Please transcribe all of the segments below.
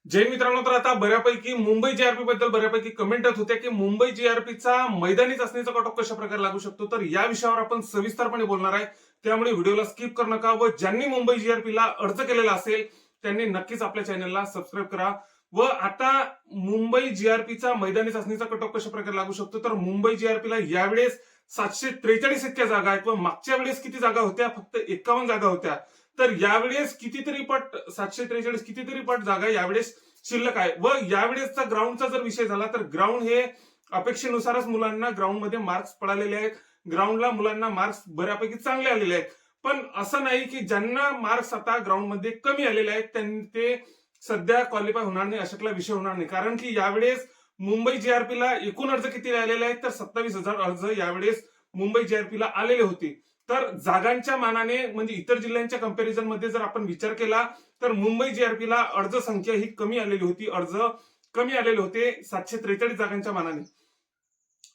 जय मित्रांनो, तर आता बऱ्यापैकी मुंबई जीआरपी बद्दल बऱ्यापैकी कमेंट येत होत्या की मुंबई जीआरपीचा मैदानी चाचणीचा कट ऑफ कशा प्रकारे लागू शकतो. तर या विषयावर आपण सविस्तरपणे बोलणार आहे. त्यामुळे व्हिडिओला स्किप करू नका व ज्यांनी मुंबई जीआरपीला अर्ज केलेला असेल त्यांनी नक्कीच आपल्या चॅनलला सबस्क्राईब करा. व आता मुंबई जीआरपीचा मैदानी चाचणीचा कट ऑफ कशा प्रकारे लागू शकतो, तर मुंबई जीआरपीला यावेळेस 743 इतक्या जागा आहेत व मागच्या वेळेस किती जागा होत्या? फक्त 51 जागा होत्या. तर यावेळेस कितीतरी पट 743 कितीतरी पट जागा यावेळेस शिल्लक आहे. व यावेळेसचा ग्राउंडचा जर विषय झाला तर ग्राउंड हे अपेक्षेनुसारच मुलांना ग्राउंडमध्ये मार्क्स पडालेले आहेत. ग्राउंडला मुलांना मार्क्स बऱ्यापैकी चांगले आलेले आहेत. पण असं नाही की ज्यांना मार्क्स आता ग्राउंडमध्ये कमी आलेले आहेत त्यांनी ते सध्या क्वालिफाय होणार नाही, अशातला विषय होणार नाही. कारण की यावेळेस मुंबई जीआरपीला एकूण अर्ज किती आलेले आहेत, तर 27,000 अर्ज यावेळेस मुंबई जीआरपीला आलेले होते. तर जागांच्या मानाने म्हणजे इतर जिल्ह्यांच्या कंपॅरिझन मध्ये जर आपण विचार केला तर मुंबई जीआरपीला अर्ज संख्या ही कमी आलेली होती. अर्ज कमी आलेले होते 743 जागांच्या मानाने.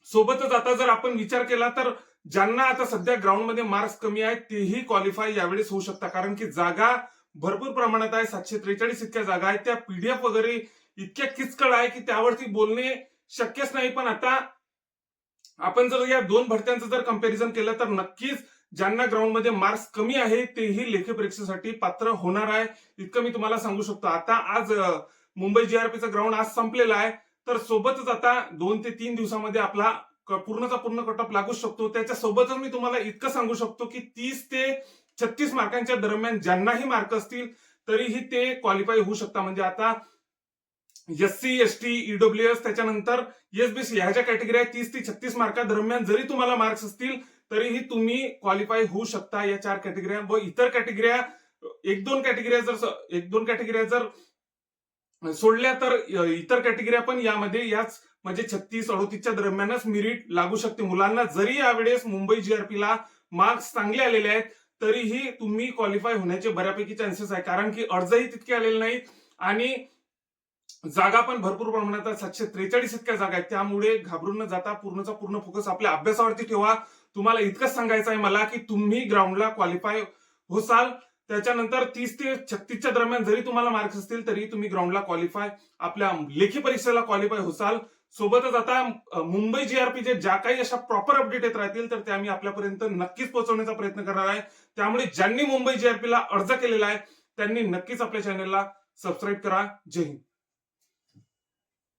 सोबतच आता जर आपण विचार केला तर ज्यांना आता सध्या ग्राउंडमध्ये मार्क्स कमी आहेत तेही क्वालिफाय यावेळेस होऊ शकतात. कारण की जागा भरपूर प्रमाणात आहे. 743 इतक्या जागा आहेत. त्या पीडीएफ वगैरे इतक्या किचकट आहे की त्यावरती बोलणे शक्यच नाही. पण आता आपण जर या दोन भरत्यांचं जर कंपॅरिझन केलं तर नक्कीच ज्यांना ग्राउंडमध्ये मार्क्स कमी आहे तेही लेखी परीक्षेसाठी पात्र होणार आहे, इतकं मी तुम्हाला सांगू शकतो. आता आज मुंबई जीआरपीचा ग्राउंड आज संपलेला आहे. तर सोबतच आता 2 ते 3 दिवसामध्ये आपला पूर्णचा पूर्ण कट ऑफ लागू शकतो. त्याच्यासोबतच मी तुम्हाला इतकं सांगू शकतो की 30 ते 36 मार्कांच्या दरम्यान ज्यांनाही मार्क असतील तरीही ते क्वालिफाय होऊ शकतात. म्हणजे आता एससी, एसटी, ईडब्ल्यूएस त्याच्यानंतर एसबीसी ह्या ज्या कॅटेगरी आहेत 30 ते 36 मार्का दरम्यान जरी तुम्हाला मार्क्स असतील तरीही तुम्ही क्वालिफाय होऊ शकता या 4 कॅटेगऱ्या. व इतर कॅटेगऱ्या एक दोन कॅटेगऱ्या जर सोडल्या तर इतर कॅटेगऱ्या पण यामध्ये याच म्हणजे 36-38च्या दरम्यानच मेरिट लागू शकते मुलांना. जरी यावेळेस मुंबई जीआरपीला मार्क्स चांगले आलेले आहेत तरीही तुम्ही क्वालिफाय होण्याचे बऱ्यापैकी चान्सेस आहे. कारण की अर्जही तितके आलेले नाहीत आणि जागा पण भरपूर प्रमाणात 743 इतक्या जागा आहेत. त्यामुळे घाबरून न जाता पूर्णचा पूर्ण फोकस आपल्या अभ्यासावरती ठेवा. तुम्हाला इतकंच सांगायचं आहे मला की तुम्ही ग्राउंडला क्वालिफाय होसाल. त्याच्यानंतर 30 ते 36च्या दरम्यान जरी तुम्हाला मार्क्स असतील तरी तुम्ही ग्राउंडला क्वालिफाय आपल्या लेखी परीक्षेला क्वालिफाय होसाल. सोबतच आता मुंबई जीआरपीचे ज्या काही अशा प्रॉपर अपडेट येत राहतील तर त्या मी आपल्यापर्यंत नक्कीच पोहोचवण्याचा प्रयत्न करणार आहे. त्यामुळे ज्यांनी मुंबई जीआरपीला अर्ज केलेला आहे त्यांनी नक्कीच आपल्या चॅनलला सबस्क्राईब करा. जय हिंद.